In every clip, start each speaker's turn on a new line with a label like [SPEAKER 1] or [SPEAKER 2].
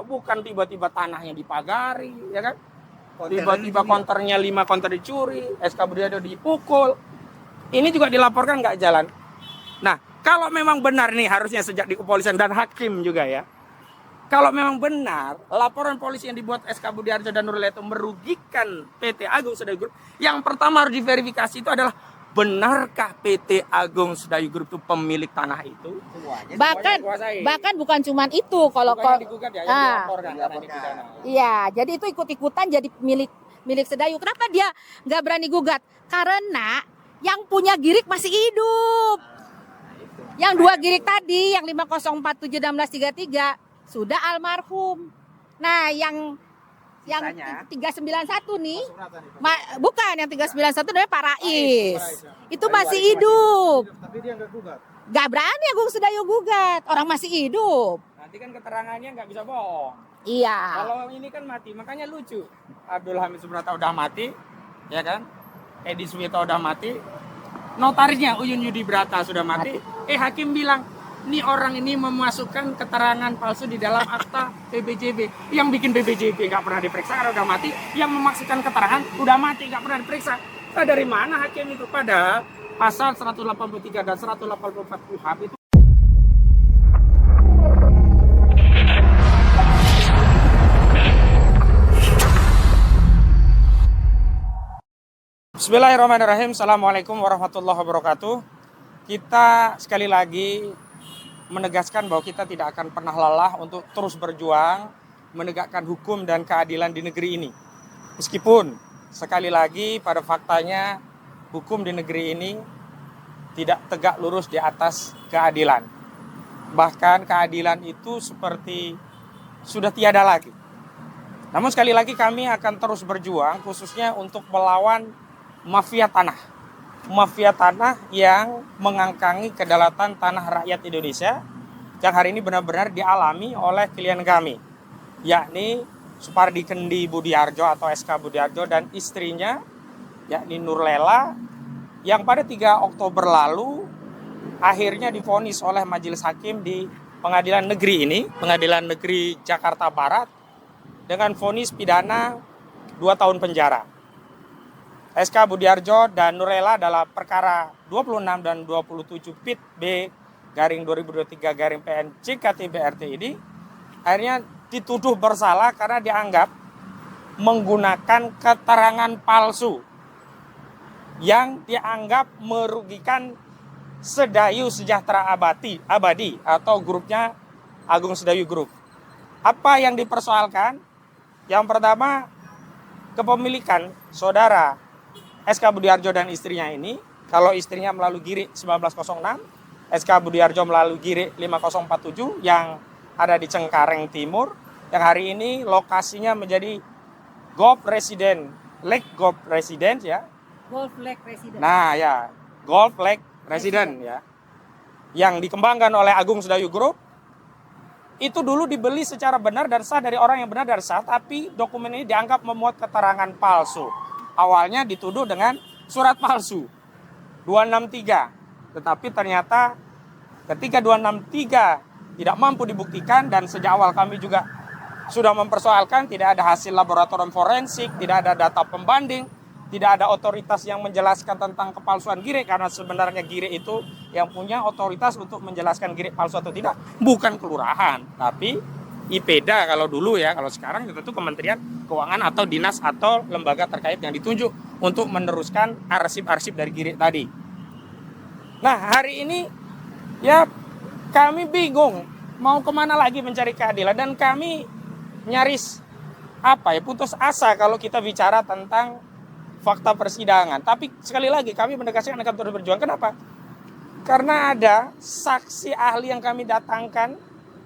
[SPEAKER 1] bukan tiba-tiba tanahnya dipagari, ya kan? Tiba-tiba konternya 5 konter dicuri, SK Budiarjo dipukul. Ini juga dilaporkan nggak jalan. Nah, kalau memang benar nih harusnya sejak di kepolisian dan hakim juga ya. Kalau memang benar laporan polisi yang dibuat SK Budiarjo dan Nurlela itu merugikan PT Agung Sedayu Group, yang pertama harus diverifikasi itu adalah benarkah PT Agung Sedayu Group itu pemilik tanah itu?
[SPEAKER 2] Bahkan bukan cuma itu kalau
[SPEAKER 1] yang digugat ya, yang dilaporkan.
[SPEAKER 2] Iya, jadi itu ikut-ikutan jadi milik Sedayu. Kenapa dia nggak berani gugat? Karena yang punya girik masih hidup. Yang 2 girik tadi, yang 50471633 sudah almarhum. Nah, yang 391 nih, bukan yang 391 namanya Pak Rais. Itu masih hidup.
[SPEAKER 3] Tapi dia nggak gugat.
[SPEAKER 2] Gak berani Agung Sedayu gugat, orang masih hidup.
[SPEAKER 1] Nanti kan keterangannya nggak bisa bohong.
[SPEAKER 2] Iya.
[SPEAKER 1] Kalau ini kan mati, makanya lucu. Abdul Hamid Subrata udah mati, ya kan? Edi Suwito udah mati. Notarisnya Uyun Yudi Brata sudah mati. Hakim bilang, nih orang ini memasukkan keterangan palsu di dalam akta PBJB. Yang bikin PBJB nggak pernah diperiksa karena udah mati. Yang memasukkan keterangan udah mati nggak pernah diperiksa. Nah, dari mana hakim itu? Padahal pasal 183 dan 184 KUHP itu. Bismillahirrahmanirrahim. Assalamualaikum warahmatullahi wabarakatuh. Kita sekali lagi menegaskan bahwa kita tidak akan pernah lelah untuk terus berjuang menegakkan hukum dan keadilan di negeri ini. Meskipun sekali lagi pada faktanya hukum di negeri ini tidak tegak lurus di atas keadilan. Bahkan keadilan itu seperti sudah tiada lagi. Namun sekali lagi kami akan terus berjuang khususnya untuk melawan mafia tanah. Mafia tanah yang mengangkangi kedaulatan tanah rakyat Indonesia yang hari ini benar-benar dialami oleh klien kami, yakni Supardi Kendi Budiarjo atau SK Budiarjo dan istrinya yakni Nurlela, yang pada 3 Oktober lalu akhirnya divonis oleh majelis hakim di Pengadilan Negeri ini, Pengadilan Negeri Jakarta Barat, dengan vonis pidana 2 tahun penjara. SK Budiarjo dan Nurlela dalam perkara 26 dan 27 PIT B garing 2023 garing PN JKT-BRT ini akhirnya dituduh bersalah karena dianggap menggunakan keterangan palsu yang dianggap merugikan Sedayu Sejahtera Abadi atau grupnya Agung Sedayu Group. Apa yang dipersoalkan? Yang pertama, kepemilikan saudara SK Budiarjo dan istrinya ini, kalau istrinya melalui GIRI 1906, SK Budiarjo melalui GIRI 5047 yang ada di Cengkareng Timur, yang hari ini lokasinya menjadi Golf Residence, Lake Golf Residence ya.
[SPEAKER 2] Golf Lake Residence.
[SPEAKER 1] Nah ya, Golf Lake Residence ya. Yang dikembangkan oleh Agung Sedayu Group. Itu dulu dibeli secara benar dan sah dari orang yang benar dan sah, tapi dokumen ini dianggap memuat keterangan palsu. Awalnya dituduh dengan surat palsu 263. Tetapi ternyata ketika 263 tidak mampu dibuktikan dan sejak awal kami juga sudah mempersoalkan tidak ada hasil laboratorium forensik, tidak ada data pembanding, tidak ada otoritas yang menjelaskan tentang kepalsuan GIRI, karena sebenarnya GIRI itu yang punya otoritas untuk menjelaskan GIRI palsu atau tidak bukan kelurahan, tapi IPEDA kalau dulu ya. Kalau sekarang itu Kementerian Keuangan atau dinas atau lembaga terkait yang ditunjuk untuk meneruskan arsip-arsip dari GIRI tadi. Nah hari ini ya kami bingung mau kemana lagi mencari keadilan, dan kami nyaris putus asa kalau kita bicara tentang fakta persidangan. Tapi sekali lagi kami menegaskan akan terus berjuang. Kenapa? Karena ada saksi ahli yang kami datangkan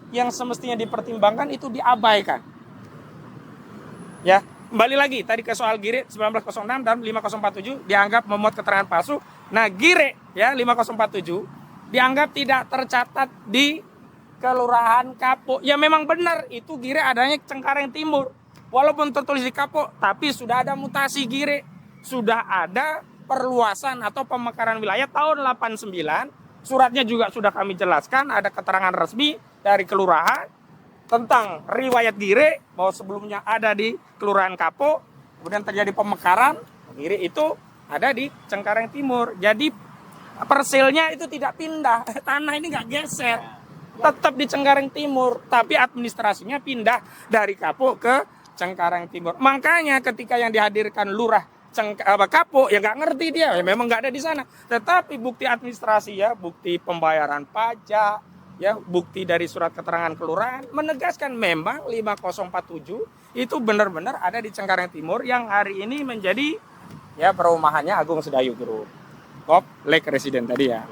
[SPEAKER 1] yang semestinya dipertimbangkan itu diabaikan. Ya, kembali lagi tadi ke soal GIRI 1906 dan 5047 dianggap memuat keterangan palsu. Nah, GIRI ya 5047 dianggap tidak tercatat di Kelurahan Kapuk. Ya memang benar itu GIRI adanya Cengkareng Timur. Walaupun tertulis di Kapuk, tapi sudah ada mutasi GIRI. Sudah ada perluasan atau pemekaran wilayah tahun 89. Suratnya juga sudah kami jelaskan, ada keterangan resmi dari kelurahan tentang riwayat Gire bahwa sebelumnya ada di Kelurahan Kapo, kemudian terjadi pemekaran, Gire itu ada di Cengkareng Timur. Jadi parselnya itu tidak pindah, tanah ini nggak geser, tetap di Cengkareng Timur, tapi administrasinya pindah dari Kapo ke Cengkareng Timur. Makanya ketika yang dihadirkan Lurah Kapo, ya nggak ngerti dia, ya memang nggak ada di sana. Tetapi bukti administrasi ya, bukti pembayaran pajak, ya bukti dari surat keterangan kelurahan menegaskan memang 5047 itu benar-benar ada di Cengkareng Timur yang hari ini menjadi ya perumahannya Agung Sedayu Group. Kop Lake Resident tadi ya.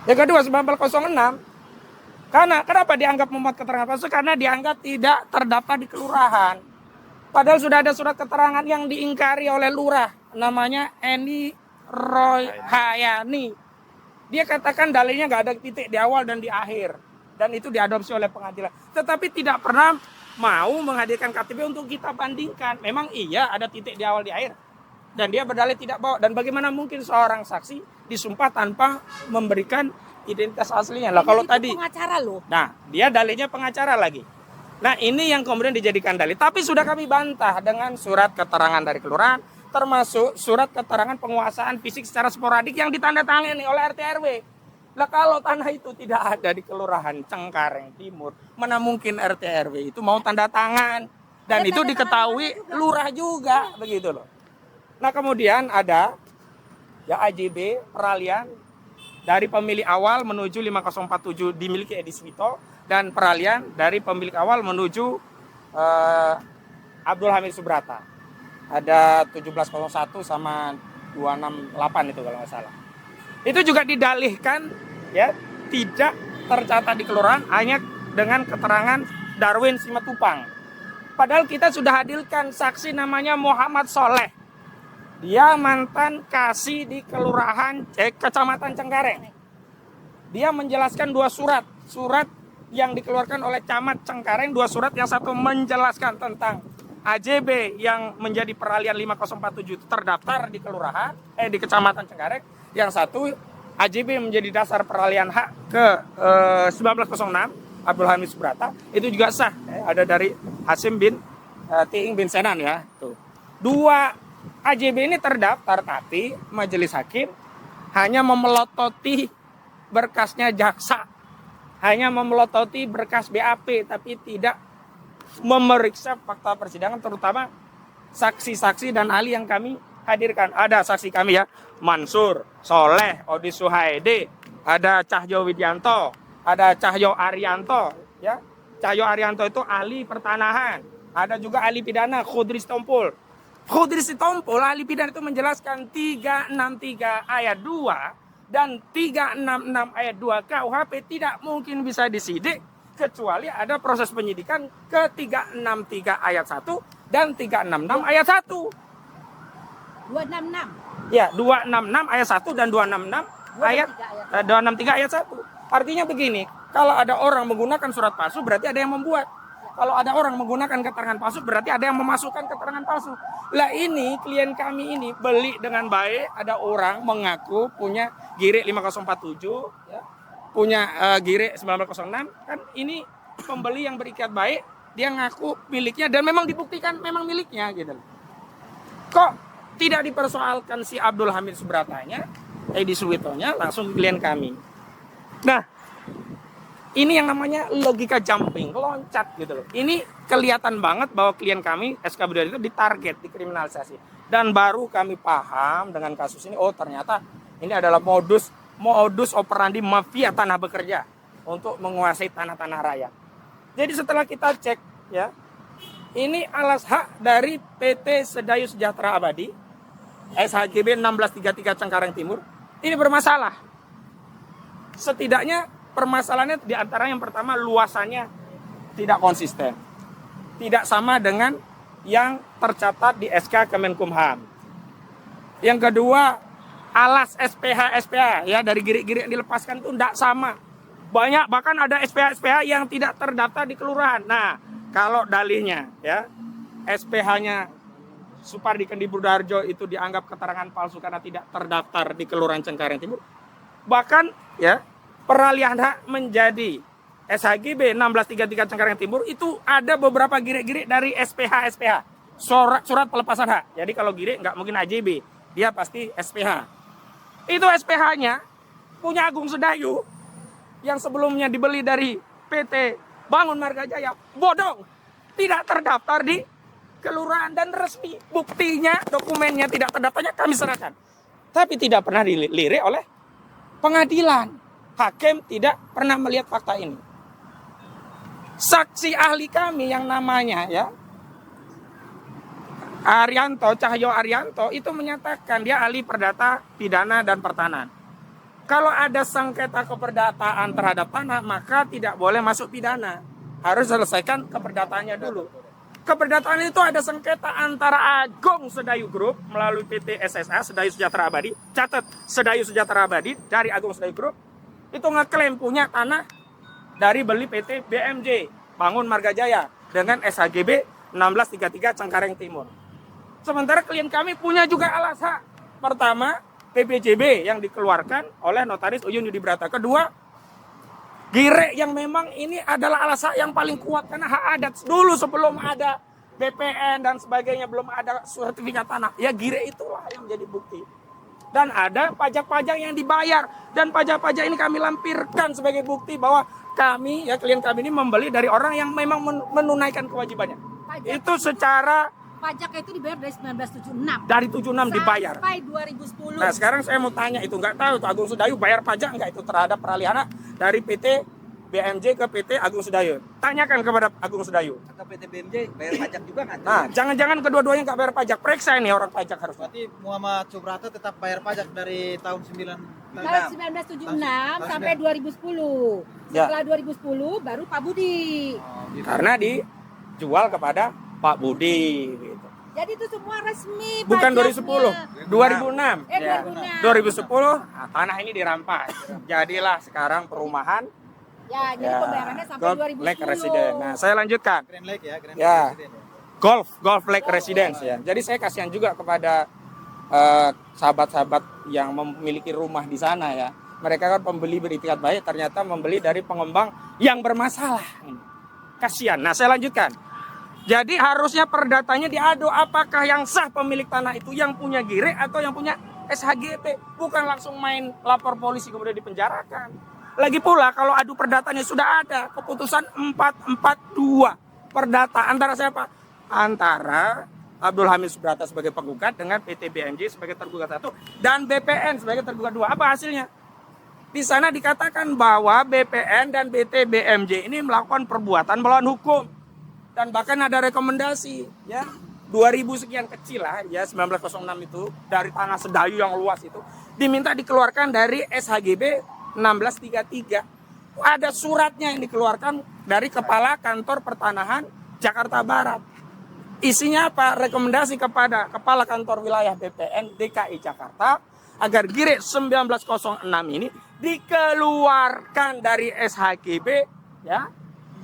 [SPEAKER 1] Yang kedua 1906. Kenapa dianggap memuat keterangan palsu? Karena dianggap tidak terdaftar di kelurahan. Padahal sudah ada surat keterangan yang diingkari oleh lurah, namanya Eni Roy Hayani. Dia katakan dalilnya nggak ada titik di awal dan di akhir, dan itu diadopsi oleh pengadilan. Tetapi tidak pernah mau menghadirkan KTP untuk kita bandingkan. Memang iya ada titik di awal di akhir, dan dia berdalil tidak bawa. Dan bagaimana mungkin seorang saksi disumpah tanpa memberikan identitas aslinya? Lah kalau tadi
[SPEAKER 2] pengacara loh.
[SPEAKER 1] Nah, dia dalilnya pengacara lagi. Nah, ini yang kemudian dijadikan dalil. Tapi sudah kami bantah dengan surat keterangan dari kelurahan, termasuk surat keterangan penguasaan fisik secara sporadik yang ditandatangani oleh RT RW. Lah kalau tanah itu tidak ada di Kelurahan Cengkareng Timur, mana mungkin RT RW itu mau tanda tangan? Dan itu diketahui lurah juga, begitu loh. Nah, kemudian ada ya AJB peralihan dari pemilik awal menuju 5047 dimiliki Edi Swito, dan peralihan dari pemilik awal menuju Abdul Hamid Subrata. Ada 1701 sama 268 itu kalau nggak salah. Itu juga didalihkan ya tidak tercatat di kelurahan hanya dengan keterangan Darwin Simatupang. Padahal kita sudah hadirkan saksi namanya Muhammad Soleh. Dia mantan kasih di kelurahan Kecamatan Cengkareng. Dia menjelaskan dua surat yang dikeluarkan oleh Camat Cengkareng, dua surat, yang satu menjelaskan tentang AJB yang menjadi peralihan 5047 itu terdaftar di kelurahan di Kecamatan Cengkareng, yang satu AJB menjadi dasar peralihan hak ke 1906 Abdul Hamid Subrata, itu juga sah, ada dari Hasim bin Tiing bin Senan ya. Tuh. Dua AJB ini terdaftar, tapi majelis hakim hanya memelototi berkasnya jaksa, hanya memelototi berkas BAP, tapi tidak memeriksa fakta persidangan, terutama saksi-saksi dan ahli yang kami hadirkan. Ada saksi kami ya, Mansur, Soleh, Odi Suhaide, ada Cahyo Widianto, ada Cahyo Arianto, ya. Cahyo Arianto itu ahli pertanahan. Ada juga ahli pidana Khudris Tompul. Khudris Tompul ahli pidana itu menjelaskan 363 ayat 2 dan 366 ayat 2 KUHP tidak mungkin bisa disidik kecuali ada proses penyidikan ke 363 ayat 1 dan 366 ayat 1.
[SPEAKER 2] 266.
[SPEAKER 1] Ya, 266 ayat 1 dan 266 ayat 263 ayat 1. Artinya begini, kalau ada orang menggunakan surat palsu berarti ada yang membuat. Kalau ada orang menggunakan keterangan palsu berarti ada yang memasukkan keterangan palsu. Lah ini klien kami ini beli dengan baik, ada orang mengaku punya Gire 5047 ya. Punya Gire 1906, kan ini pembeli yang berikat baik, dia ngaku miliknya dan memang dibuktikan memang miliknya gitu. Kok tidak dipersoalkan si Abdul Hamid Subratanya, Edi Suwitonya, langsung klien kami. Nah, ini yang namanya logika jumping, loncat gitu loh. Ini kelihatan banget bahwa klien kami SKB2 itu ditarget, dikriminalisasi. Dan baru kami paham dengan kasus ini, oh ternyata ini adalah modus operandi mafia tanah bekerja untuk menguasai tanah-tanah rakyat. Jadi setelah kita cek ya, ini alas hak dari PT Sedayu Sejahtera Abadi SHGB 1633 Cengkareng Timur ini bermasalah. Setidaknya permasalahannya di antara yang pertama luasannya tidak konsisten. Tidak sama dengan yang tercatat di SK Kemenkumham. Yang kedua, alas SPH ya dari giri-giri yang dilepaskan itu tidak sama. Banyak, bahkan ada SPH yang tidak terdaftar di kelurahan. Nah, kalau dalihnya ya SPH-nya Supardi Kendi Budarjo itu dianggap keterangan palsu karena tidak terdaftar di Kelurahan Cengkareng Timur. Bahkan ya peralihan hak menjadi SHGB 1633 Cengkareng Timur itu ada beberapa girik-girik dari SPH. Surat pelepasan hak. Jadi kalau girik nggak mungkin AJB, dia pasti SPH. Itu SPH-nya punya Agung Sedayu yang sebelumnya dibeli dari PT Bangun Marga Jaya, bodong, tidak terdaftar di kelurahan dan resmi. Buktinya, dokumennya tidak terdaftarnya kami serahkan. Tapi tidak pernah dilirik oleh pengadilan. Hakim tidak pernah melihat fakta ini. Saksi ahli kami yang namanya ya Cahyo Arianto itu menyatakan dia ahli perdata pidana dan pertanahan. Kalau ada sengketa keperdataan terhadap tanah, maka tidak boleh masuk pidana. Harus selesaikan keperdataannya dulu. Keperdataan itu ada sengketa antara Agung Sedayu Group melalui PT SSA, Sedayu Sejahtera Abadi. Catat, Sedayu Sejahtera Abadi dari Agung Sedayu Group itu ngeklaim punya tanah dari beli PT BMJ, Bangun Marga Jaya, dengan SHGB 1633 Cengkareng Timur. Sementara klien kami punya juga alas hak. Pertama, PPJB yang dikeluarkan oleh Notaris Uyun Yudi Brata. Kedua, gire yang memang ini adalah alas hak yang paling kuat karena hak adat. Dulu sebelum ada BPN dan sebagainya, belum ada sertifikat tanah. Ya gire itulah yang menjadi bukti. Dan ada pajak-pajak yang dibayar. Dan pajak-pajak ini kami lampirkan sebagai bukti bahwa kami, ya klien kami ini membeli dari orang yang memang menunaikan kewajibannya. Itu secara
[SPEAKER 2] pajaknya itu dibayar dari 1976.
[SPEAKER 1] Dari 76 dibayar.
[SPEAKER 2] Sampai 2010.
[SPEAKER 1] Nah sekarang saya mau tanya itu, nggak tahu tuh Agung Sedayu bayar pajak nggak itu terhadap peralihan dari PT BMJ ke PT Agung Sedayu. Tanyakan kepada Agung Sedayu.
[SPEAKER 3] Atau PT BMJ bayar pajak juga nggak?
[SPEAKER 1] Nah jangan-jangan kedua-duanya nggak bayar pajak. Periksa ini orang pajak harus.
[SPEAKER 3] Berarti Muhammad Subrata tetap bayar pajak dari tahun 96.
[SPEAKER 2] Tahun 1976 sampai 2010.
[SPEAKER 1] Ya.
[SPEAKER 2] Setelah 2010 baru Pak Budi.
[SPEAKER 3] Oh, gitu.
[SPEAKER 1] Karena dijual kepada Pak Budi. Gitu.
[SPEAKER 2] Jadi itu semua resmi.
[SPEAKER 1] Bukan
[SPEAKER 2] pajaknya.
[SPEAKER 1] 2010, 2006. Ya.
[SPEAKER 2] 2006.
[SPEAKER 1] 2010 tanah ini dirampas. Jadilah sekarang perumahan.
[SPEAKER 2] Ya, jadi pembayarannya sampai
[SPEAKER 1] Golf
[SPEAKER 2] 2010.
[SPEAKER 1] Lake Residence. Nah, saya lanjutkan.
[SPEAKER 3] Grand Lake ya, Grand
[SPEAKER 1] Ya.
[SPEAKER 3] Lake Residence ya.
[SPEAKER 1] Golf Lake Residence ya. Jadi saya kasihan juga kepada sahabat-sahabat yang memiliki rumah di sana ya. Mereka kan pembeli beritikat baik, ternyata membeli dari pengembang yang bermasalah. Kasihan. Nah, saya lanjutkan. Jadi harusnya perdatanya diadu apakah yang sah pemilik tanah itu yang punya gire atau yang punya SHGP. Bukan langsung main lapor polisi kemudian dipenjarakan. Lagi pula kalau adu perdatanya sudah ada keputusan 442 perdata antara siapa? Antara Abdul Hamid Subrata sebagai penggugat dengan PT BMJ sebagai tergugat 1 dan BPN sebagai tergugat 2. Apa hasilnya? Di sana dikatakan bahwa BPN dan PT BMJ ini melakukan perbuatan melawan hukum. Dan bahkan ada rekomendasi ya 2000 sekian kecil lah ya 1906 itu dari tanah Sedayu yang luas itu diminta dikeluarkan dari SHGB 1633. Ada suratnya yang dikeluarkan dari Kepala Kantor Pertanahan Jakarta Barat. Isinya apa? Rekomendasi kepada Kepala Kantor Wilayah BPN DKI Jakarta agar gire 1906 ini dikeluarkan dari SHGB ya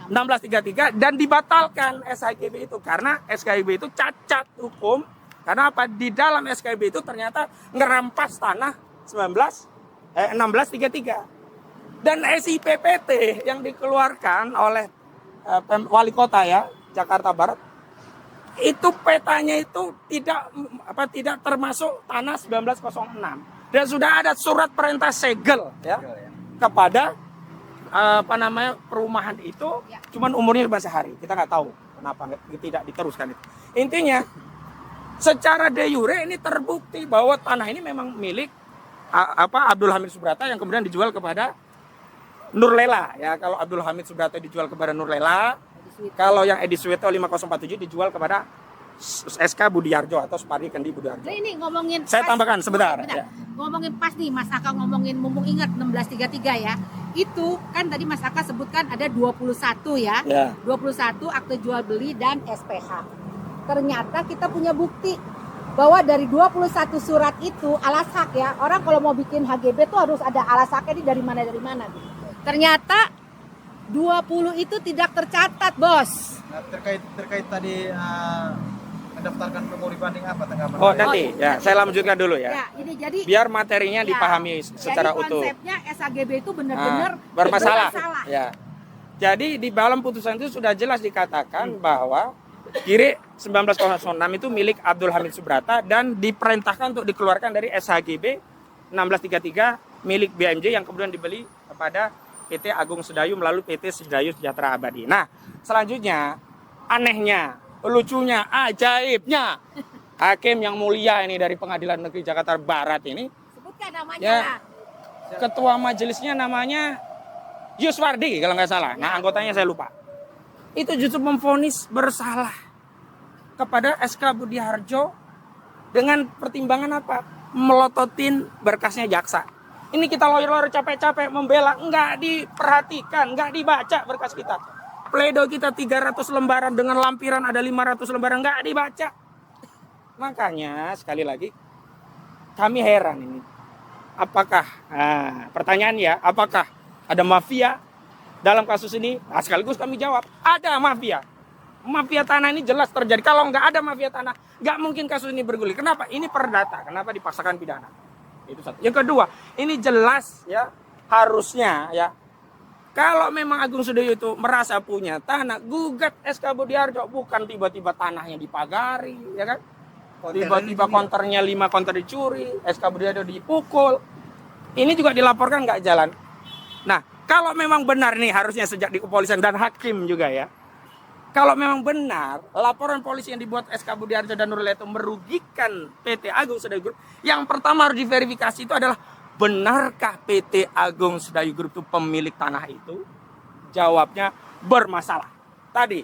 [SPEAKER 1] 1633 dan dibatalkan SHGB itu karena SHGB itu cacat hukum. Karena apa? Di dalam SHGB itu ternyata ngerampas tanah 1633. Dan SIPPT yang dikeluarkan oleh wali kota ya Jakarta Barat itu petanya itu tidak termasuk tanah 1906 dan sudah ada surat perintah segel ya kepada perumahan itu cuman umurnya masih hari. Kita nggak tahu kenapa tidak diteruskan itu. Intinya secara de jure ini terbukti bahwa tanah ini memang milik Abdul Hamid Subrata yang kemudian dijual kepada Nurlela ya. Kalau Abdul Hamid Subrata dijual kepada Nurlela, kalau yang Edi Suweto 5047 dijual kepada SK Budiarjo atau Supardi Kendi Budiarjo.
[SPEAKER 2] Nah, ini ngomongin
[SPEAKER 1] saya tambahkan sebentar. Ya.
[SPEAKER 2] Ngomongin pas nih Mas Aka ngomongin mumpung ingat 1633 ya. Itu kan tadi Mas Aka sebutkan ada 21 ya. 21 akte jual beli dan SPH. Ternyata kita punya bukti bahwa dari 21 surat itu alas hak ya. Orang kalau mau bikin HGB tuh harus ada alas haknya dari mana gitu. Ternyata 20 itu tidak tercatat, Bos.
[SPEAKER 3] Nah, terkait tadi mendaftarkan memori banding apa tanggapan?
[SPEAKER 1] Oh, nanti ya, saya lanjutkan dulu ya.
[SPEAKER 2] Ya, ini jadi
[SPEAKER 1] biar materinya dipahami secara
[SPEAKER 2] jadi
[SPEAKER 1] utuh.
[SPEAKER 2] konsepnya SHGB itu benar-benar
[SPEAKER 1] bermasalah. Ya. Jadi di dalam putusan itu sudah jelas dikatakan bahwa GIRIK 1906 itu milik Abdul Hamid Subrata dan diperintahkan untuk dikeluarkan dari SHGB 1633 milik BMJ yang kemudian dibeli kepada PT Agung Sedayu melalui PT Sedayu Sejahtera Abadi. Nah, selanjutnya anehnya, lucunya, ajaibnya, hakim yang mulia ini dari Pengadilan Negeri Jakarta Barat ini,
[SPEAKER 2] Sebutkan namanya
[SPEAKER 1] ya,
[SPEAKER 2] lah.
[SPEAKER 1] ketua majelisnya namanya Yuswardi kalau nggak salah. Nah, anggotanya saya lupa. Itu justru memvonis bersalah kepada SK Budi Harjo dengan pertimbangan apa? Melototin berkasnya jaksa. Ini kita lawyer-lawyer capek-capek membela, nggak diperhatikan, nggak dibaca berkas kita. Pledoi kita 300 lembaran dengan lampiran ada 500 lembaran, nggak dibaca. Makanya sekali lagi kami heran ini. Apakah, pertanyaan ya, apakah ada mafia dalam kasus ini? Nah, sekaligus kami jawab, ada mafia. Mafia tanah ini jelas terjadi. Kalau nggak ada mafia tanah, nggak mungkin kasus ini bergulir. Kenapa? Ini perdata. Kenapa dipaksakan pidana? Itu satu. Yang kedua, ini jelas ya, harusnya ya, kalau memang Agung Sedayu itu merasa punya tanah, gugat SK Budi Harjo, bukan tiba-tiba tanahnya dipagari, ya kan? Tiba-tiba konternya 5 konter dicuri, SK Budi Harjo dipukul. Ini juga dilaporkan nggak jalan. Nah, kalau memang benar nih, harusnya sejak di kepolisian dan hakim juga ya, kalau memang benar laporan polisi yang dibuat SK Budi Harjo dan Nurlela itu merugikan PT Agung Sedayu Group, yang pertama harus diverifikasi itu adalah benarkah PT Agung Sedayu Group itu pemilik tanah itu? Jawabnya bermasalah. Tadi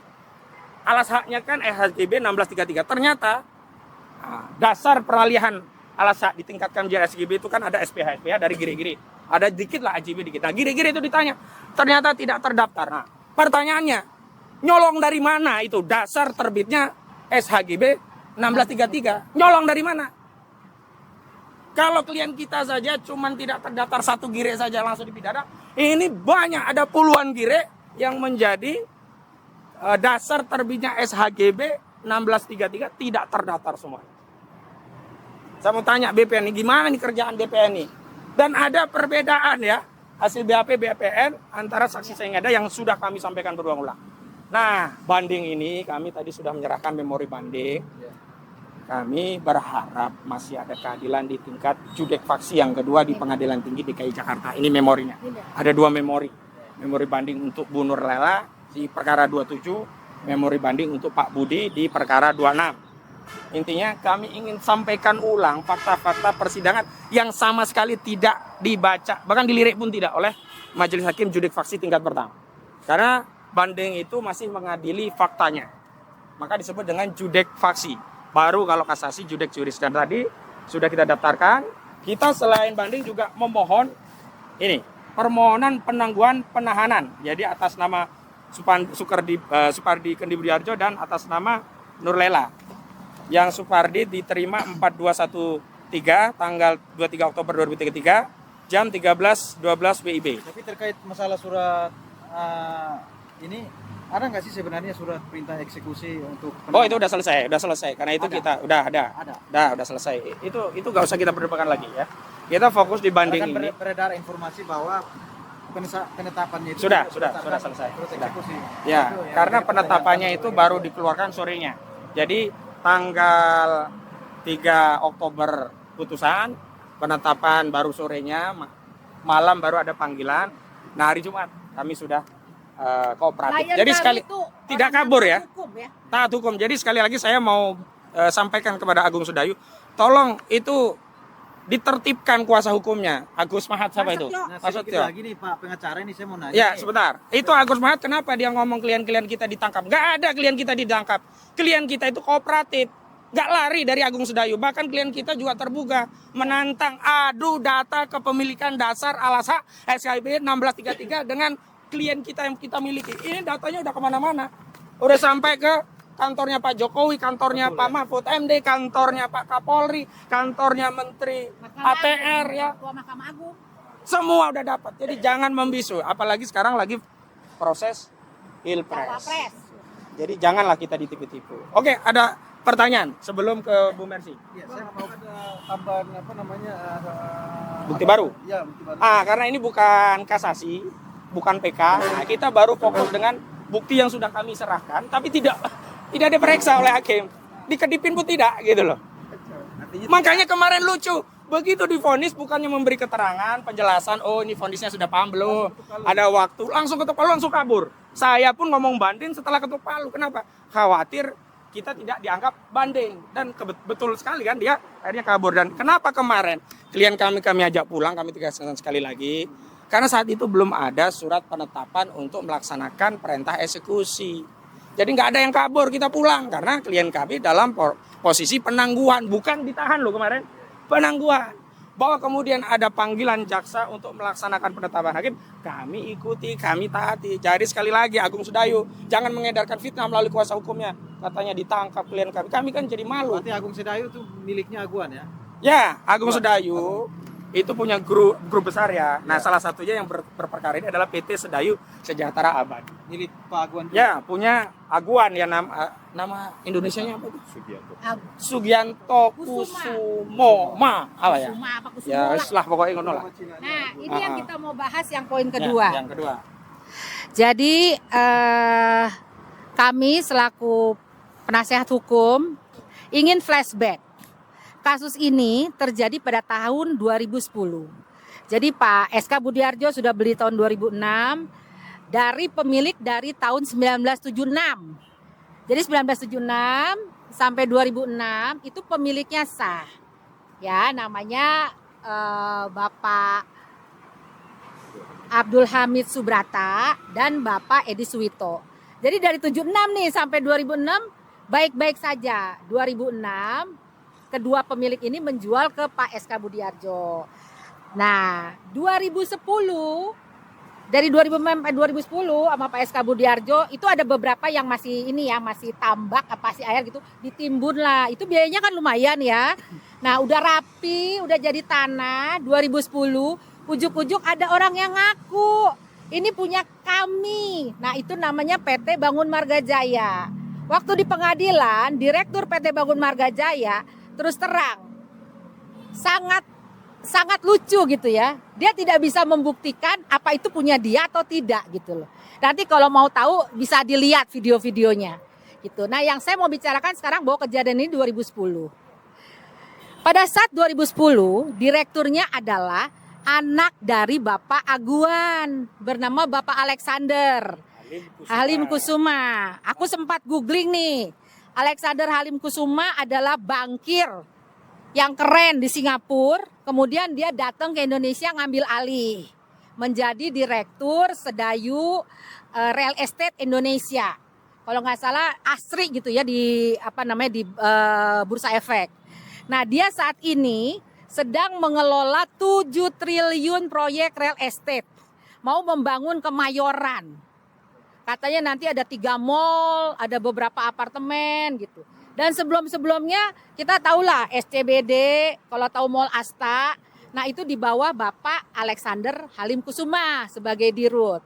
[SPEAKER 1] alas haknya kan SHGB 1633. Ternyata dasar peralihan alas hak ditingkatkan menjadi SHGB itu kan ada SPH dari giri-giri. Ada dikit lah AJB dikit. Nah, giri-giri itu ditanya, ternyata tidak terdaftar. Nah, pertanyaannya, nyolong dari mana itu dasar terbitnya SHGB 1633? Nyolong dari mana? Kalau klien kita saja cuman tidak terdaftar satu gire saja langsung dipidana, ini banyak, ada puluhan gire yang menjadi dasar terbitnya SHGB 1633 tidak terdaftar semua. Saya mau tanya BPN ini, gimana nih kerjaan BPN ini? Dan ada perbedaan ya, hasil BAP BPN antara saksi Sengeda yang sudah kami sampaikan berulang-ulang. Nah, banding ini kami tadi sudah menyerahkan memori banding. Kami berharap masih ada keadilan di tingkat judek faksi yang kedua di Pengadilan Tinggi DKI Jakarta. Ini memorinya. Ada 2 memori. Memori banding untuk Bu Nurlela di perkara 27, memori banding untuk Pak Budi di perkara 26. Intinya kami ingin sampaikan ulang fakta-fakta persidangan yang sama sekali tidak dibaca, bahkan dilirik pun tidak oleh Majelis Hakim Judek Faksi tingkat pertama. Karena banding itu masih mengadili faktanya. Maka disebut dengan judek faksi. Baru kalau kasasi judek juris. Dan tadi sudah kita daftarkan. Kita selain banding juga memohon ini permohonan penangguhan penahanan. Jadi atas nama Supardi Kendi Budi Harjo dan atas nama Nurlela. Yang Supardi diterima 4213 tanggal 23 Oktober 2023 jam 13.12 WIB.
[SPEAKER 3] Tapi terkait masalah surat ini, ada nggak sih sebenarnya surat perintah eksekusi untuk
[SPEAKER 1] Oh, itu udah selesai. Karena itu kita udah selesai. Itu nggak usah kita perdebatkan lagi ya. Kita fokus di banding ini.
[SPEAKER 3] Beredar informasi bahwa penetapannya itu
[SPEAKER 1] sudah selesai.
[SPEAKER 3] Surat eksekusi.
[SPEAKER 1] Ya,
[SPEAKER 3] Itu
[SPEAKER 1] karena penetapannya itu baru dikeluarkan sorenya. Jadi tanggal 3 Oktober putusan, penetapan baru sorenya, malam baru ada panggilan. Nah, hari Jumat kami sudah kooperatif. Jadi sekali tidak kabur ya. Taat hukum. Jadi sekali lagi saya mau sampaikan kepada Agung Sedayu, tolong itu ditertibkan kuasa hukumnya. Agus Mahat siapa itu?
[SPEAKER 3] Nah,
[SPEAKER 1] Maksudnya
[SPEAKER 3] lagi nih Pak pengacara ini saya mau nanya.
[SPEAKER 1] Ya, sebentar. Itu Agus Mahat kenapa dia ngomong klien-klien kita ditangkap? Gak ada klien kita ditangkap. Klien kita itu kooperatif. Gak lari dari Agung Sedayu. Bahkan klien kita juga terbuka menantang adu data kepemilikan dasar alas hak SHGB 1633 dengan klien kita yang kita miliki. Ini datanya udah kemana-mana. Udah sampai ke kantornya Pak Jokowi, kantornya Pak Mahfud MD, kantornya Pak Kapolri, kantornya Menteri ATR ya.
[SPEAKER 2] Ketua Mahkamah Agung.
[SPEAKER 1] Semua udah dapat. Jadi jangan membisu. Apalagi sekarang lagi proses Pilpres. Jadi janganlah kita ditipu-tipu. Oke, ada pertanyaan sebelum ke Bu Mercy.
[SPEAKER 3] Ya, saya mau ada tambahan ada
[SPEAKER 1] Bukti baru.
[SPEAKER 3] Ya, bukti baru.
[SPEAKER 1] Karena ini bukan kasasi. bukan PK. Nah, kita baru fokus dengan bukti yang sudah kami serahkan, tapi tidak diperiksa oleh hakim. Dikedipin pun tidak, gitu loh. Makanya kemarin lucu, begitu divonis bukannya memberi keterangan, penjelasan, oh ini vonisnya sudah paham belum, ada waktu, langsung ketuk palu, langsung kabur. Saya pun ngomong banding setelah ketuk palu. Kenapa? Khawatir kita tidak dianggap banding. Dan betul sekali kan, dia akhirnya kabur. Dan kenapa kemarin klien kami ajak pulang, kami tegaskan sekali lagi, karena saat itu belum ada surat penetapan untuk melaksanakan perintah eksekusi. Jadi nggak ada yang kabur, kita pulang. Karena klien kami dalam posisi penangguhan, bukan ditahan loh kemarin, penangguhan. Bahwa kemudian ada panggilan jaksa untuk melaksanakan penetapan hakim, kami ikuti, kami taati. Jadi sekali lagi Agung Sedayu, jangan mengedarkan fitnah melalui kuasa hukumnya. Katanya ditangkap klien kami kan jadi malu.
[SPEAKER 3] Berarti Agung Sedayu itu miliknya Aguan ya?
[SPEAKER 1] Ya, Agung Sedayu itu punya grup besar ya. Nah, salah satunya yang berperkara ini adalah PT Sedayu Sejahtera Abadi.
[SPEAKER 3] Milik Pak Aguan juga?
[SPEAKER 1] Ya, punya Aguan ya, nama Indonesianya apa tuh? Sugianto Kusumo. Apa ya?
[SPEAKER 2] Kusuma apa Kusumo
[SPEAKER 1] Ya,
[SPEAKER 2] lah.
[SPEAKER 1] lah pokoknya ngono lah.
[SPEAKER 2] Nah, ini yang kita mau bahas yang poin kedua.
[SPEAKER 1] Ya, yang kedua.
[SPEAKER 2] Jadi kami selaku penasehat hukum ingin flashback. Kasus ini terjadi pada tahun 2010. Jadi Pak SK Budiarjo sudah beli tahun 2006 dari pemilik dari tahun 1976. Jadi 1976 sampai 2006 itu pemiliknya sah. Ya, namanya Bapak Abdul Hamid Subrata dan Bapak Edi Suwito. Jadi dari 76 nih sampai 2006 baik-baik saja. 2006 kedua pemilik ini menjual ke Pak SK Budiarjo. Nah, 2010 dari 2006 sampai 2010 sama Pak SK Budiarjo itu ada beberapa yang masih ini ya, masih tambak apa sih air gitu, ditimbun lah. Itu biayanya kan lumayan ya. Nah, udah rapi, udah jadi tanah 2010, ujuk-ujuk ada orang yang ngaku ini punya kami. Nah, itu namanya PT Bangun Marga Jaya. Waktu di pengadilan, Direktur PT Bangun Marga Jaya terus terang sangat lucu gitu ya. Dia tidak bisa membuktikan apa itu punya dia atau tidak gitu loh. Nanti kalau mau tahu bisa dilihat video-videonya gitu. Nah, yang saya mau bicarakan sekarang bahwa kejadian ini 2010. Pada saat 2010, direkturnya adalah anak dari Bapak Aguan bernama Bapak Alexander Halim Kusuma. Aku sempat googling nih. Alexander Halim Kusuma adalah bankir yang keren di Singapura. Kemudian dia datang ke Indonesia ngambil alih menjadi direktur Sedayu Real Estate Indonesia. Kalau nggak salah ASRI gitu ya di Bursa Efek. Nah, dia saat ini sedang mengelola 7 triliun proyek real estate. Mau membangun Kemayoran. Katanya nanti ada 3 mall, ada beberapa apartemen gitu. Dan sebelum-sebelumnya kita tahulah SCBD, kalau tahu Mall Asta, nah itu di bawah Bapak Alexander Halim Kusuma sebagai dirut.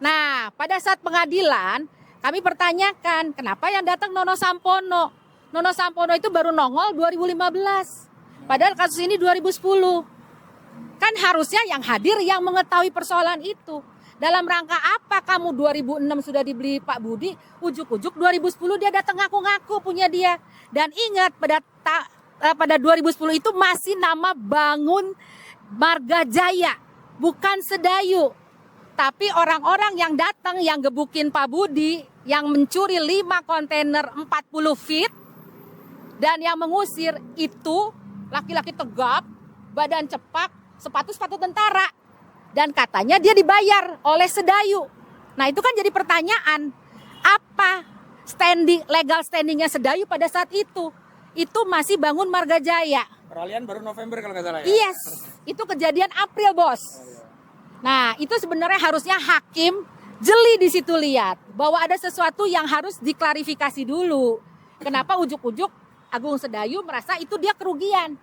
[SPEAKER 2] Nah, pada saat pengadilan kami pertanyakan kenapa yang datang Nono Sampono. Nono Sampono itu baru nongol 2015. Padahal kasus ini 2010. Kan harusnya yang hadir yang mengetahui persoalan itu. Dalam rangka apa kamu 2006 sudah dibeli Pak Budi, ujuk-ujuk 2010 dia datang ngaku-ngaku punya dia. Dan ingat pada 2010 itu masih nama Bangun Marga Jaya, bukan Sedayu. Tapi orang-orang yang datang yang gebukin Pak Budi, yang mencuri 5 kontainer 40 feet, dan yang mengusir itu laki-laki tegap, badan cepak, sepatu tentara. Dan katanya dia dibayar oleh Sedayu. Nah, itu kan jadi pertanyaan, apa legal standingnya Sedayu pada saat itu? Itu masih Bangun Marga Jaya.
[SPEAKER 1] Peralihan baru November kalau nggak salah ya?
[SPEAKER 2] Yes, itu kejadian April, Bos. Nah, itu sebenarnya harusnya hakim jeli di situ lihat bahwa ada sesuatu yang harus diklarifikasi dulu. Kenapa ujuk-ujuk Agung Sedayu merasa itu dia kerugian?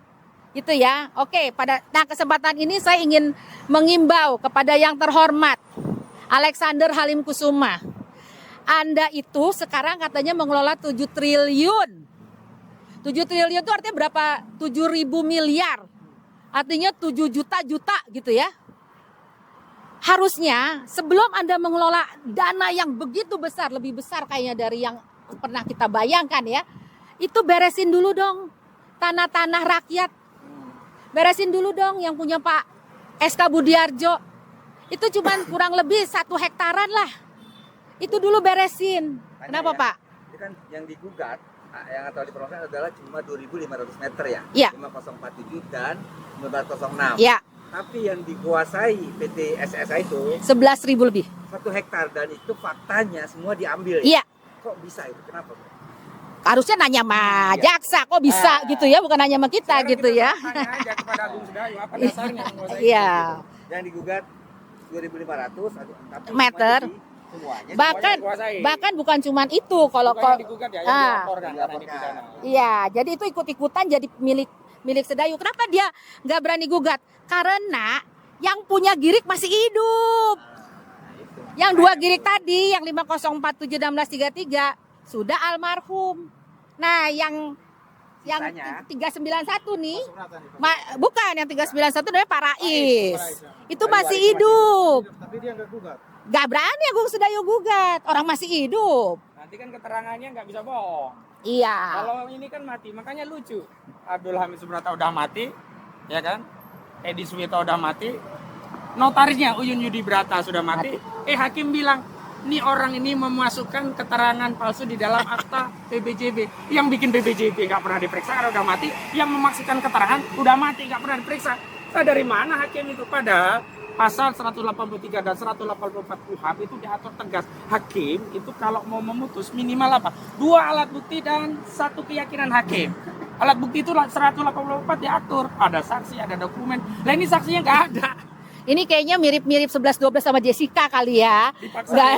[SPEAKER 2] Gitu ya. Oke, pada kesempatan ini saya ingin mengimbau kepada yang terhormat Alexander Halim Kusuma. Anda itu sekarang katanya mengelola 7 triliun. 7 triliun itu artinya berapa? 7.000 miliar. Artinya 7 juta gitu ya. harusnya sebelum Anda mengelola dana yang begitu besar, lebih besar kayaknya dari yang pernah kita bayangkan ya, itu beresin dulu dong tanah-tanah rakyat. Beresin dulu dong yang punya Pak SK Budiarjo. Itu cuman kurang lebih 1 hektaran lah. Itu dulu beresin. Kenapa
[SPEAKER 4] ya,
[SPEAKER 2] Pak?
[SPEAKER 4] Itu kan yang digugat, yang atau diproses adalah cuma 2.500 meter ya.
[SPEAKER 2] Iya.
[SPEAKER 4] 5047 dan 1906.
[SPEAKER 2] Ya,
[SPEAKER 4] Tapi yang dikuasai PT SSA itu
[SPEAKER 2] 11.000 lebih.
[SPEAKER 4] 1 hektar dan itu faktanya semua diambil.
[SPEAKER 2] Iya.
[SPEAKER 4] Kok bisa itu? Kenapa?
[SPEAKER 2] Harusnya nanya sama
[SPEAKER 4] Iya.
[SPEAKER 2] jaksa kok bisa gitu ya, bukan nanya sama kita
[SPEAKER 1] Sekarang
[SPEAKER 2] gitu
[SPEAKER 1] kita
[SPEAKER 2] ya.
[SPEAKER 1] tanya aja kepada Agung Sedayu apa dasarnya menguasai
[SPEAKER 2] Iya.
[SPEAKER 4] Yang digugat 2.500 tapi
[SPEAKER 2] Meter.
[SPEAKER 4] semuanya
[SPEAKER 2] Bahkan
[SPEAKER 1] dikuasai.
[SPEAKER 2] bahkan bukan cuman itu kalau
[SPEAKER 1] Bukan yang digugat ya, yang
[SPEAKER 2] Ah.
[SPEAKER 1] dilaporkan karena ini
[SPEAKER 4] Dilaporkan.
[SPEAKER 1] pidana.
[SPEAKER 2] iya, jadi itu ikut-ikutan jadi milik Sedayu. Kenapa dia nggak berani gugat? Karena yang punya girik masih hidup. Yang 2 girik tadi, yang 5047 1633 sudah almarhum. Nah, yang
[SPEAKER 4] Sisanya?
[SPEAKER 2] 391 nih,
[SPEAKER 3] Keberatan itu.
[SPEAKER 2] bukan yang 391 namanya Pak Rais. Itu
[SPEAKER 4] Pak
[SPEAKER 2] masih
[SPEAKER 4] Rais
[SPEAKER 2] hidup.
[SPEAKER 3] Tapi dia nggak gugat.
[SPEAKER 2] Gak berani Agung Sedayu gugat, orang masih hidup.
[SPEAKER 1] Nanti kan keterangannya nggak bisa bohong.
[SPEAKER 2] Iya.
[SPEAKER 1] Kalau ini kan mati, makanya lucu. Abdul Hamid Subrata udah mati, ya kan? Edi Suwito udah mati. Notarisnya Uyun Yudi Brata sudah mati. Hakim bilang, nih orang ini memasukkan keterangan palsu di dalam akta PBJB. Yang bikin PBJB nggak pernah diperiksa karena udah mati. Yang memasukkan keterangan udah mati nggak pernah diperiksa. Nah, dari mana hakim itu? Padahal pasal 183 dan 184 KUHP itu diatur tegas. Hakim itu kalau mau memutus minimal apa? 2 alat bukti dan 1 keyakinan hakim. Alat bukti itu 184 diatur. Ada saksi, ada dokumen. Nah ini saksinya nggak ada.
[SPEAKER 2] Ini kayaknya mirip-mirip 11-12 sama Jessica kali ya.
[SPEAKER 1] Dipaksa.
[SPEAKER 2] Nggak.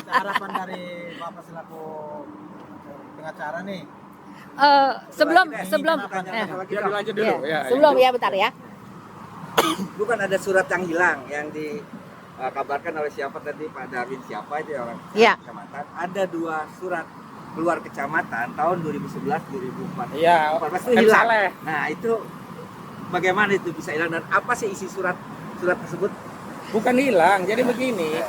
[SPEAKER 3] Harapan dari Bapak selaku pengacara nih.
[SPEAKER 2] Sebelum
[SPEAKER 4] Kita
[SPEAKER 2] sebelum
[SPEAKER 4] ingin pertanyaan
[SPEAKER 2] eh,
[SPEAKER 4] masalah
[SPEAKER 1] Biar
[SPEAKER 4] kita.
[SPEAKER 1] dilanjut dulu.
[SPEAKER 2] ya,
[SPEAKER 1] Ya,
[SPEAKER 2] sebelum ya bentar ya.
[SPEAKER 4] Bukan ada surat yang hilang yang dikabarkan oleh siapa tadi, Pak Darwin siapa itu orang
[SPEAKER 2] Iya.
[SPEAKER 4] kecamatan. Ada 2 surat keluar kecamatan tahun 2011 2014.
[SPEAKER 1] Iya.
[SPEAKER 4] 14 itu hilang.
[SPEAKER 1] Saleh.
[SPEAKER 4] Nah, itu bagaimana itu bisa hilang dan apa sih isi surat tersebut?
[SPEAKER 1] Bukan hilang, jadi begini.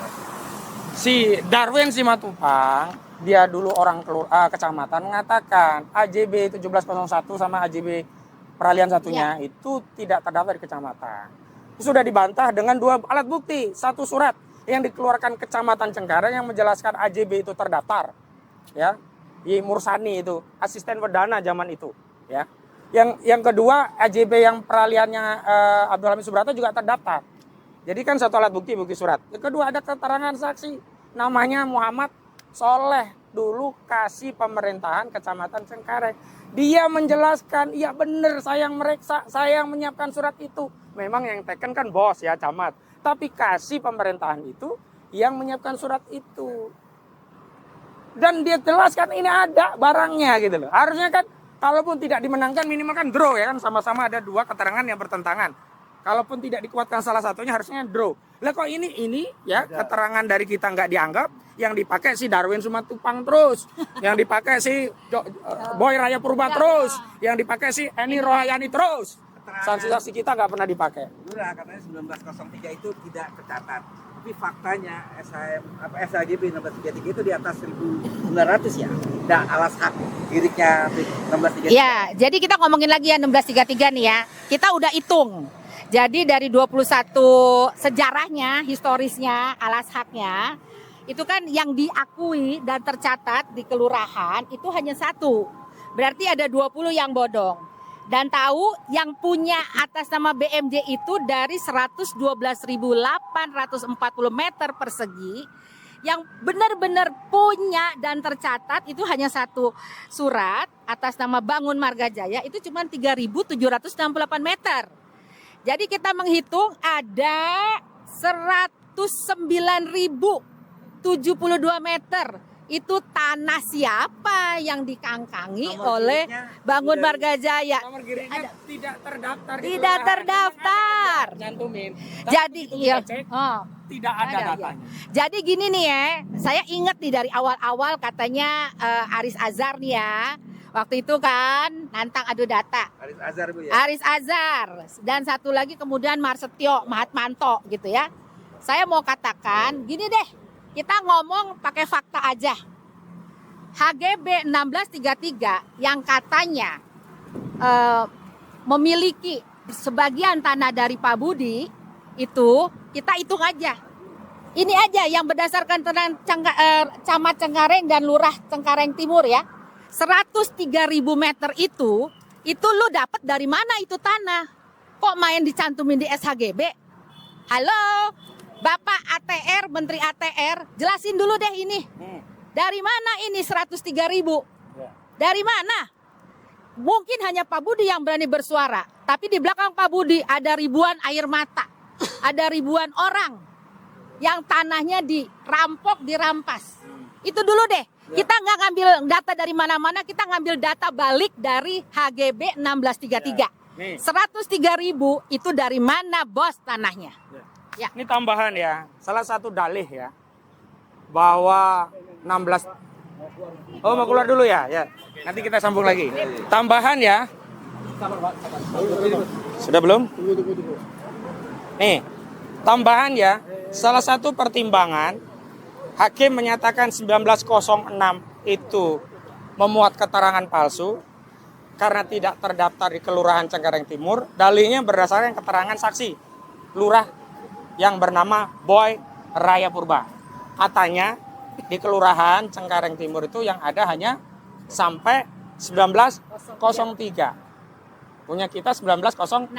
[SPEAKER 1] Si Darwin Simatupang, dia dulu orang kecamatan mengatakan AJB 1701 sama AJB peralihan satunya itu tidak terdaftar di kecamatan. Sudah dibantah dengan 2 alat bukti, 1 surat yang dikeluarkan Kecamatan Cengkareng yang menjelaskan AJB itu terdaftar. Ya. Di Mursani itu, asisten Wedana zaman itu, ya. Yang kedua AJB yang peralihannya Abdul Hamid Subrata juga terdaftar. Jadi kan 1 alat bukti surat. Yang kedua ada keterangan saksi namanya Muhammad Soleh, dulu kasih pemerintahan Kecamatan Cengkareng. Dia menjelaskan, iya benar saya yang mereksa, saya yang menyiapkan surat itu. Memang yang teken kan bos ya camat, tapi kasih pemerintahan itu yang menyiapkan surat itu. Dan dia jelaskan ini ada barangnya gitu loh. Harusnya kan kalaupun tidak dimenangkan minimal kan draw ya kan, sama-sama ada 2 keterangan yang bertentangan. Kalaupun tidak dikuatkan salah satunya harusnya draw. Lah kok ini ya keterangan dari kita nggak dianggap, yang dipakai si Darwin Simatupang terus, yang dipakai si Boy Raya Purba terus, yang dipakai si Eni Rohayani terus. Saksi-saksi kita nggak pernah dipakai.
[SPEAKER 4] Lurah katanya 1903 itu tidak tercatat. Tapi faktanya SAJB 1633 itu di atas 1900 ya. Dan alas hak giriknya 1633.
[SPEAKER 2] Ya, jadi kita ngomongin lagi ya 1633 nih ya. Kita udah hitung. Jadi dari 21 sejarahnya, historisnya, alas haknya, itu kan yang diakui dan tercatat di kelurahan itu hanya 1. Berarti ada 20 yang bodong. Dan tahu yang punya atas nama BMJ itu dari 112.840 meter persegi, yang benar-benar punya dan tercatat itu hanya 1 surat atas nama Bangun Marga Jaya, itu cuma 3.768 meter. Jadi kita menghitung ada 109.072 meter. Itu tanah siapa yang dikangkangi oleh Bangun Marga Jaya?
[SPEAKER 1] Nomor giriknya tidak terdaftar. di
[SPEAKER 2] Tidak
[SPEAKER 1] kelurahan.
[SPEAKER 2] terdaftar.
[SPEAKER 1] Cantumin.
[SPEAKER 2] Jadi
[SPEAKER 1] Tapi
[SPEAKER 2] iya.
[SPEAKER 1] kita cek,
[SPEAKER 2] Oh.
[SPEAKER 1] tidak ada
[SPEAKER 2] Ada,
[SPEAKER 1] datanya.
[SPEAKER 2] Jadi gini nih ya, saya ingat nih dari awal-awal katanya Aris Azhar nih ya. Waktu itu kan nantang adu data.
[SPEAKER 4] Aris Azhar Bu ya.
[SPEAKER 2] Aris Azhar dan satu lagi kemudian Marsetio Mahatmanto gitu ya. saya mau katakan gini deh, kita ngomong pakai fakta aja. HGB 1633 yang katanya memiliki sebagian tanah dari Pak Budi itu, kita hitung aja. Ini aja yang berdasarkan Camat Cengkareng dan Lurah Cengkareng Timur ya. 103.000 meter itu lu dapat dari mana itu tanah? Kok main dicantumin di SHGB? Halo, Bapak ATR, Menteri ATR, jelasin dulu deh ini. Dari mana ini 103.000? Dari mana? Mungkin hanya Pak Budi yang berani bersuara, tapi di belakang Pak Budi ada ribuan air mata, ada ribuan orang yang tanahnya dirampok, dirampas. Itu dulu deh. Kita nggak ngambil data dari mana-mana, kita ngambil data balik dari HGB 1633. 103.000 itu dari mana bos tanahnya? Ya.
[SPEAKER 1] Ini tambahan ya, salah satu dalih ya, bahwa 16. Oh, mau keluar dulu ya? Ya. Nanti kita sambung lagi. Tambahan ya. Sudah belum? Nih, tambahan ya. Salah satu pertimbangan hakim menyatakan 1906 itu memuat keterangan palsu karena tidak terdaftar di Kelurahan Cengkareng Timur. Dalihnya berdasarkan keterangan saksi lurah yang bernama Boy Raya Purba. Katanya di Kelurahan Cengkareng Timur itu yang ada hanya sampai 1903. Punya kita 1906.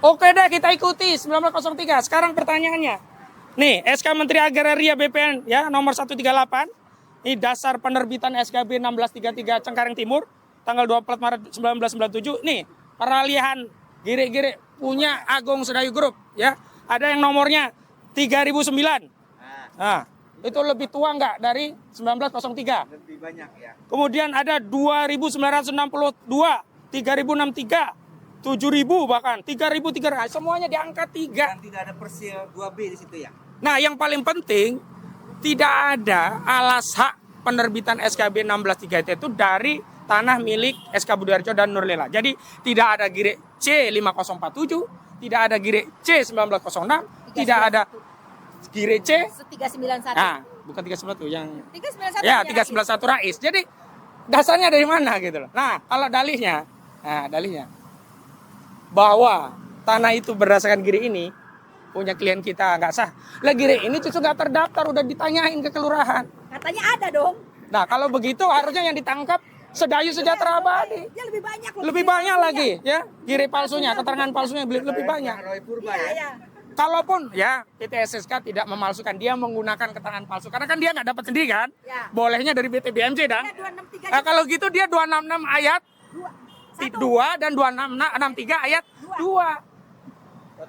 [SPEAKER 1] Oke deh, kita ikuti 1903. Sekarang pertanyaannya. Nih, SK Menteri Agraria BPN ya nomor 138. Ini dasar penerbitan SKB 1633 Cengkareng Timur tanggal 24 Maret 1997. Nih, peralihan girik-girik punya Agung Sedayu Group ya. Ada yang nomornya 3009. Nah, itu lebih tua nggak dari 1903?
[SPEAKER 4] Lebih banyak ya.
[SPEAKER 1] Kemudian ada 2962, 3063, 7000 bahkan 3300, semuanya di angka 3.
[SPEAKER 4] Dan tidak ada persil 2B di situ ya.
[SPEAKER 1] Nah, yang paling penting tidak ada alas hak penerbitan SKB 1633 itu dari tanah milik SK Budiarjo dan Nurlela. Jadi tidak ada girik C5047, tidak ada girik C1906, tidak ada girik C
[SPEAKER 2] 391.
[SPEAKER 1] Nah, bukan 391 yang
[SPEAKER 2] 391.
[SPEAKER 1] ya 391 Rais. Jadi dasarnya dari mana gitu loh. Nah, kalau dalihnya bahwa tanah itu berdasarkan girik ini punya klien kita nggak sah. Lah girik ini justru nggak terdaftar, udah ditanyain ke kelurahan.
[SPEAKER 2] Katanya ada dong.
[SPEAKER 1] Nah, kalau begitu harusnya yang ditangkap Sedayu Sejahtera Abadi.
[SPEAKER 2] Ya lebih banyak loh.
[SPEAKER 1] Lebih banyak lagi ya, girik palsunya, keterangan palsunya lebih banyak.
[SPEAKER 4] Roy Purba
[SPEAKER 2] Iya,
[SPEAKER 4] ya.
[SPEAKER 2] ya.
[SPEAKER 1] Kalaupun ya PT SSK tidak memalsukan, dia menggunakan keterangan palsu karena kan dia nggak dapat sendiri kan.
[SPEAKER 2] Ya.
[SPEAKER 1] Bolehnya dari BTBMJ dan.
[SPEAKER 2] Ya, 263
[SPEAKER 1] Nah, kalau gitu dia 266 ayat
[SPEAKER 2] 2.
[SPEAKER 1] 2 dan 263 ayat 2.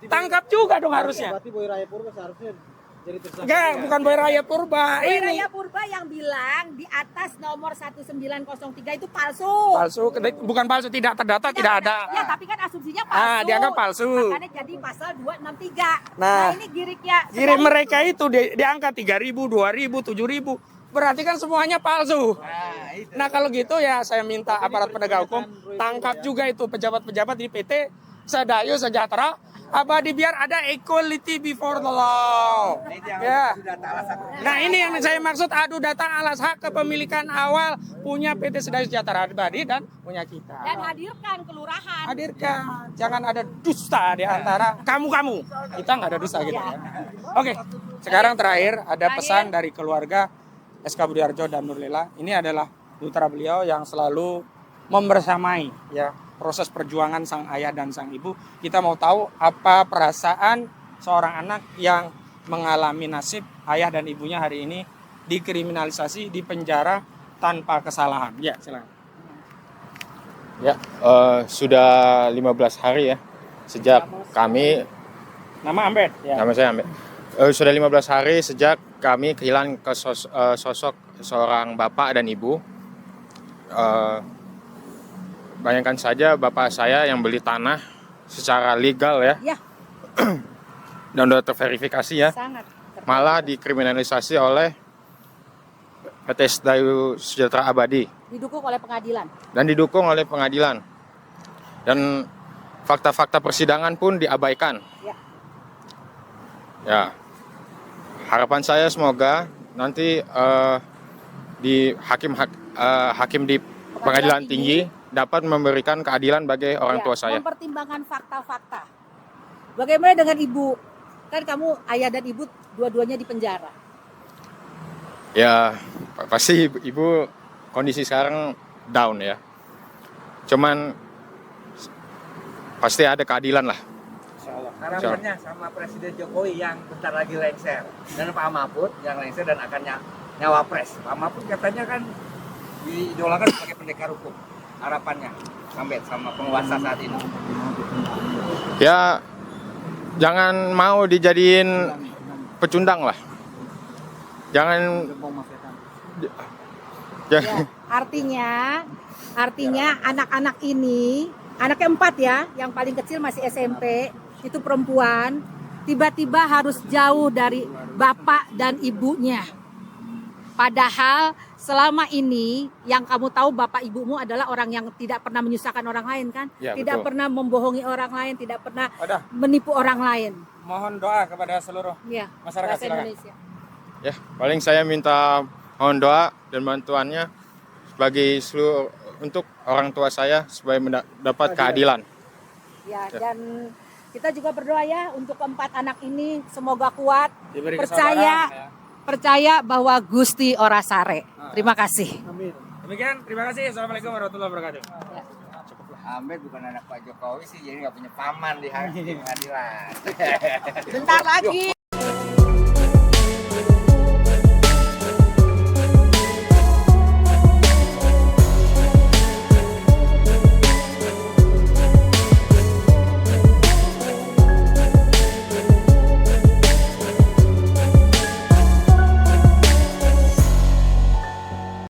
[SPEAKER 1] Tangkap juga dong harusnya.
[SPEAKER 3] Berarti Boy Raya Purba seharusnya jadi tersangka.
[SPEAKER 1] Enggak, bukan Boy Raya Purba.
[SPEAKER 2] Boy
[SPEAKER 1] Ini
[SPEAKER 2] Raya Purba yang bilang di atas nomor 1903 itu palsu.
[SPEAKER 1] palsu, bukan palsu, tidak terdata, tidak ada.
[SPEAKER 2] Ya, tapi kan asumsinya palsu.
[SPEAKER 1] Dianggap palsu.
[SPEAKER 2] Makanya jadi pasal 263.
[SPEAKER 1] Nah,
[SPEAKER 2] Ini giriknya.
[SPEAKER 1] Girik mereka itu di angka 3.000, 2.000, 7.000. Berarti kan semuanya palsu. Nah, kalau gitu ya saya minta aparat penegak hukum tangkap juga itu pejabat-pejabat di PT Sedayu Sejahtera Abadi biar ada equality before the law. Ya. Nah, ini yang saya maksud adu data alas hak kepemilikan awal punya PT Sedayu Sejahtera Abadi dan punya kita.
[SPEAKER 2] Dan hadirkan kelurahan.
[SPEAKER 1] Hadirkan, jangan ada dusta di antara kamu-kamu. Kita nggak ada dusta gitu ya. Oke, sekarang terakhir ada pesan dari keluarga SK Budiarjo dan Nurlela. Ini adalah putra beliau yang selalu membersamai ya proses perjuangan sang ayah dan sang ibu. Kita mau tahu apa perasaan seorang anak yang mengalami nasib ayah dan ibunya hari ini dikriminalisasi, di penjara tanpa kesalahan. Ya, silakan.
[SPEAKER 5] Ya, sudah 15 hari ya sejak kami,
[SPEAKER 1] Nama Ambed ya.
[SPEAKER 5] nama saya Ambed. Sudah 15 hari sejak kami kehilangan sosok seorang bapak dan ibu. Bayangkan saja bapak saya yang beli tanah secara legal ya.
[SPEAKER 2] Ya.
[SPEAKER 5] Dan sudah terverifikasi ya.
[SPEAKER 2] Sangat.
[SPEAKER 5] Malah dikriminalisasi oleh PT Sedayu Sejahtera Abadi.
[SPEAKER 2] Didukung oleh pengadilan.
[SPEAKER 5] Dan didukung oleh pengadilan. Dan fakta-fakta persidangan pun diabaikan.
[SPEAKER 2] Ya.
[SPEAKER 5] Ya. harapan saya semoga nanti di hakim di pengadilan tinggi dapat memberikan keadilan bagi orang
[SPEAKER 2] Ya,
[SPEAKER 5] tua saya.
[SPEAKER 2] mempertimbangkan fakta-fakta. Bagaimana dengan ibu? Kan kamu ayah dan ibu dua-duanya di penjara.
[SPEAKER 5] Ya pasti ibu kondisi sekarang down ya. Cuman pasti ada keadilan lah.
[SPEAKER 4] Harapannya sama Presiden Jokowi yang bentar lagi lengser dan Pak Mahfud yang lengser dan akan nyawapres. Pak Mahfud katanya kan diidolakan sebagai pendekar hukum. Harapannya sampai sama penguasa saat ini.
[SPEAKER 5] Ya jangan mau dijadiin pecundang lah. Jangan
[SPEAKER 2] Ya, artinya anak-anak ini, anaknya 4 ya, yang paling kecil masih SMP, itu perempuan, tiba-tiba harus jauh dari bapak dan ibunya. Padahal selama ini yang kamu tahu bapak ibumu adalah orang yang tidak pernah menyusahkan orang lain kan?
[SPEAKER 5] Ya,
[SPEAKER 2] Tidak
[SPEAKER 5] betul.
[SPEAKER 2] pernah membohongi orang lain, tidak pernah
[SPEAKER 1] Udah,
[SPEAKER 2] menipu orang lain.
[SPEAKER 1] mohon doa kepada seluruh
[SPEAKER 2] Ya,
[SPEAKER 1] masyarakat,
[SPEAKER 2] bahasa
[SPEAKER 1] silakan.
[SPEAKER 2] Indonesia.
[SPEAKER 5] ya paling saya minta mohon doa dan bantuannya bagi seluruh untuk orang tua saya supaya mendapat keadilan.
[SPEAKER 2] Ya, dan kita juga berdoa ya untuk keempat anak ini semoga kuat,
[SPEAKER 1] Diberi
[SPEAKER 2] percaya
[SPEAKER 1] kesabaran, ya.
[SPEAKER 2] percaya bahwa Gusti ora sare. Terima kasih.
[SPEAKER 1] Demikian, terima kasih. Assalamualaikum warahmatullahi wabarakatuh.
[SPEAKER 4] Ahmed bukan anak Pak Jokowi sih, jadi nggak punya paman di pengadilan.
[SPEAKER 2] Bentar lagi.